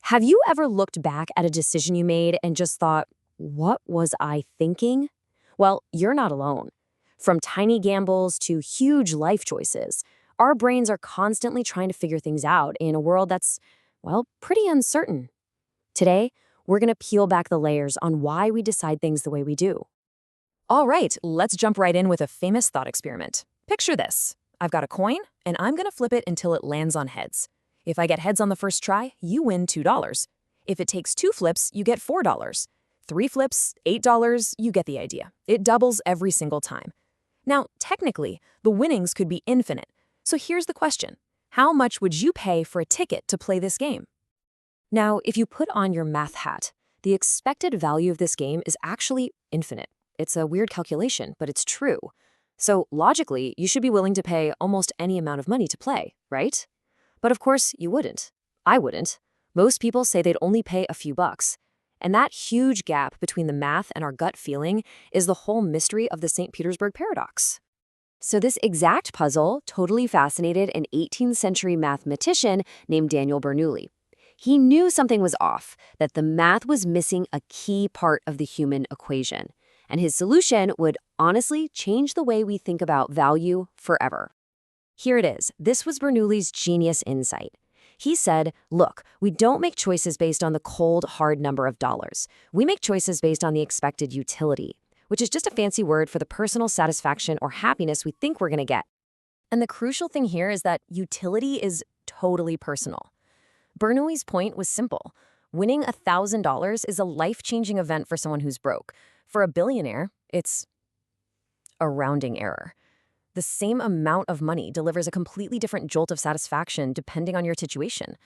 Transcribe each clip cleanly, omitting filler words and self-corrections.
Have you ever looked back at a decision you made and just thought, what was I thinking? Well, you're not alone. From tiny gambles to huge life choices, our brains are constantly trying to figure things out in a world that's, well, pretty uncertain. Today, we're going to peel back the layers on why we decide things the way we do. All right, let's jump right in with a famous thought experiment. Picture this. I've got a coin, and I'm going to flip it until it lands on heads. If I get heads on the first try, you win $2. If it takes 2 flips, you get $4. 3 flips, $8, you get the idea. It doubles every single time. Now, technically, the winnings could be infinite. So here's the question. How much would you pay for a ticket to play this game? Now, if you put on your math hat, the expected value of this game is actually infinite. It's a weird calculation, but it's true. So logically, you should be willing to pay almost any amount of money to play, right? But of course, you wouldn't. I wouldn't. Most people say they'd only pay a few bucks. And that huge gap between the math and our gut feeling is the whole mystery of the St. Petersburg paradox. So this exact puzzle totally fascinated an 18th century mathematician named Daniel Bernoulli. He knew something was off, that the math was missing a key part of the human equation. And his solution would honestly change the way we think about value forever. Here it is. This was Bernoulli's genius insight. He said, look, we don't make choices based on the cold, hard number of dollars. We make choices based on the expected utility, which is just a fancy word for the personal satisfaction or happiness we think we're going to get. And the crucial thing here is that utility is totally personal. Bernoulli's point was simple. Winning $1,000 is a life-changing event for someone who's broke. For a billionaire, it's a rounding error. The same amount of money delivers a completely different jolt of satisfaction depending on your situation.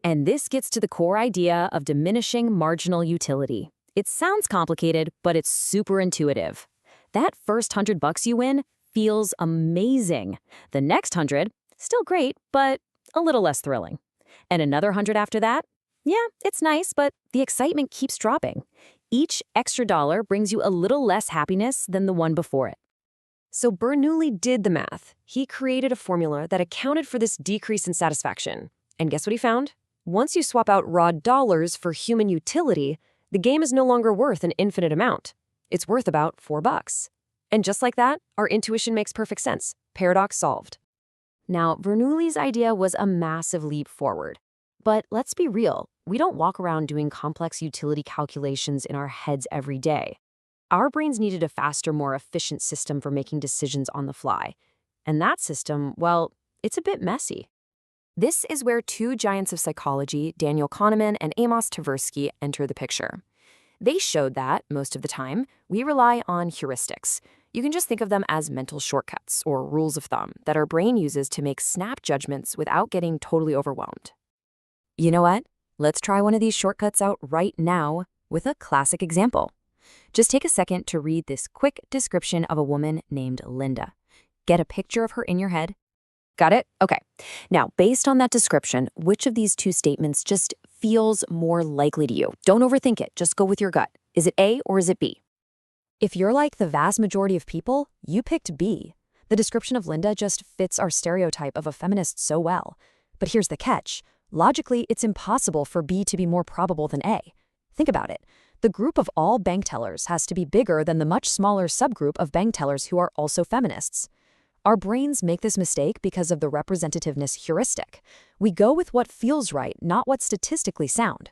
And this gets to the core idea of diminishing marginal utility. It sounds complicated, but it's super intuitive. That first $100 you win feels amazing. The next 100, still great, but a little less thrilling. And another 100 after that? Yeah, it's nice, but the excitement keeps dropping. Each extra dollar brings you a little less happiness than the one before it. So Bernoulli did the math. He created a formula that accounted for this decrease in satisfaction. And guess what he found? Once you swap out raw dollars for human utility, the game is no longer worth an infinite amount. It's worth about $4. And just like that, our intuition makes perfect sense. Paradox solved. Now, Bernoulli's idea was a massive leap forward. But let's be real, we don't walk around doing complex utility calculations in our heads every day. Our brains needed a faster, more efficient system for making decisions on the fly. And that system, well, it's a bit messy. This is where two giants of psychology, Daniel Kahneman and Amos Tversky, enter the picture. They showed that, most of the time, we rely on heuristics. You can just think of them as mental shortcuts or rules of thumb that our brain uses to make snap judgments without getting totally overwhelmed. You know what? Let's try one of these shortcuts out right now with a classic example. Just take a second to read this quick description of a woman named Linda. Get a picture of her in your head. Got it? Okay. Now, based on that description, which of these two statements just feels more likely to you? Don't overthink it. Just go with your gut. Is it A or is it B? If you're like the vast majority of people, you picked B. The description of Linda just fits our stereotype of a feminist so well. But here's the catch. Logically, it's impossible for B to be more probable than A. Think about it. The group of all bank tellers has to be bigger than the much smaller subgroup of bank tellers who are also feminists. Our brains make this mistake because of the representativeness heuristic. We go with what feels right, not what's statistically sound.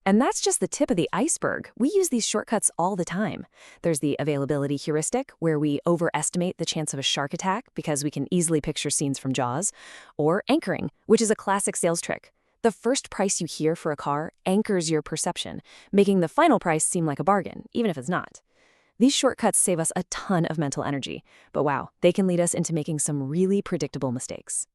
And that's just the tip of the iceberg. We use these shortcuts all the time. There's the availability heuristic, where we overestimate the chance of a shark attack because we can easily picture scenes from Jaws, or anchoring, which is a classic sales trick. The first price you hear for a car anchors your perception, making the final price seem like a bargain, even if it's not. These shortcuts save us a ton of mental energy, but wow, they can lead us into making some really predictable mistakes.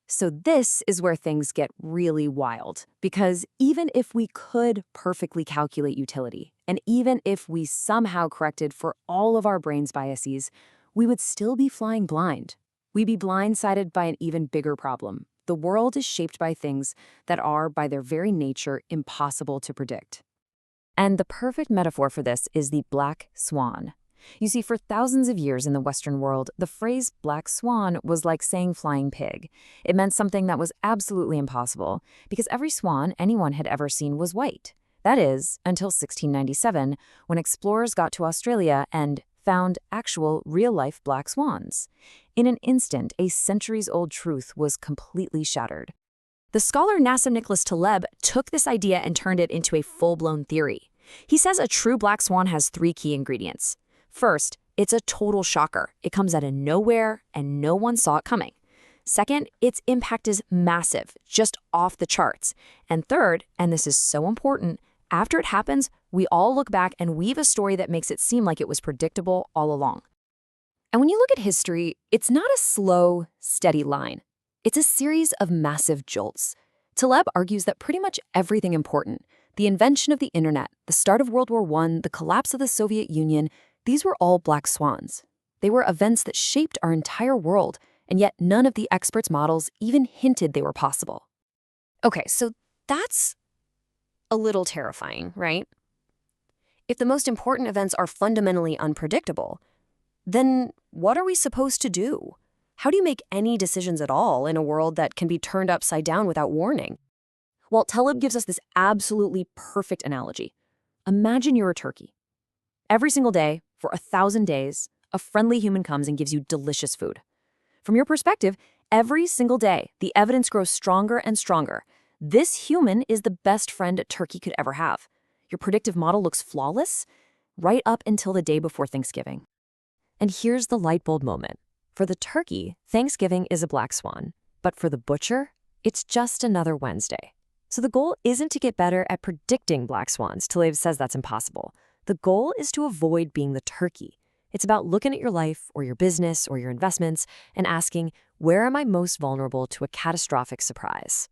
So this is where things get really wild, because even if we could perfectly calculate utility, and even if we somehow corrected for all of our brain's biases, we would still be flying blind. We'd be blindsided by an even bigger problem. The world is shaped by things that are, by their very nature, impossible to predict. And the perfect metaphor for this is the black swan. You see, for thousands of years in the Western world, the phrase black swan was like saying flying pig. It meant something that was absolutely impossible, because every swan anyone had ever seen was white. That is, until 1697, when explorers got to Australia and found actual, real-life black swans. In an instant, a centuries-old truth was completely shattered. The scholar Nassim Nicholas Taleb took this idea and turned it into a full-blown theory. He says a true black swan has 3 key ingredients. First, it's a total shocker. It comes out of nowhere, and no one saw it coming. Second, its impact is massive, just off the charts. And third, and this is so important, after it happens, we all look back and weave a story that makes it seem like it was predictable all along. And when you look at history, it's not a slow, steady line. It's a series of massive jolts. Taleb argues that pretty much everything important, the invention of the internet, the start of World War I, the collapse of the Soviet Union, these were all black swans. They were events that shaped our entire world, and yet none of the experts' models even hinted they were possible. Okay, so that's a little terrifying, right? If the most important events are fundamentally unpredictable, then what are we supposed to do? How do you make any decisions at all in a world that can be turned upside down without warning? Well, Taleb gives us this absolutely perfect analogy. Imagine you're a turkey. Every single day, for 1,000 days, a friendly human comes and gives you delicious food. From your perspective, every single day, the evidence grows stronger and stronger. This human is the best friend a turkey could ever have. Your predictive model looks flawless, right up until the day before Thanksgiving. And here's the light bulb moment. For the turkey, Thanksgiving is a black swan. But for the butcher, it's just another Wednesday. So the goal isn't to get better at predicting black swans. Taleb says that's impossible. The goal is to avoid being the turkey. It's about looking at your life or your business or your investments and asking, where am I most vulnerable to a catastrophic surprise?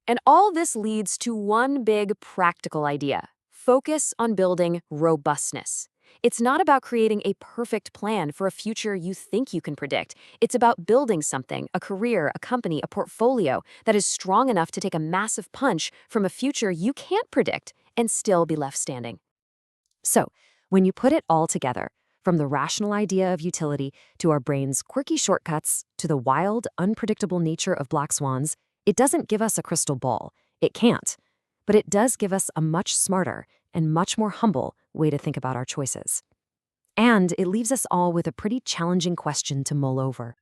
And all this leads to one big practical idea. Focus on building robustness. It's not about creating a perfect plan for a future you think you can predict. It's about building something, a career, a company, a portfolio that is strong enough to take a massive punch from a future you can't predict and still be left standing. So, when you put it all together, from the rational idea of utility to our brain's quirky shortcuts to the wild, unpredictable nature of black swans, it doesn't give us a crystal ball. It can't. But it does give us a much smarter and much more humble way to think about our choices. And it leaves us all with a pretty challenging question to mull over.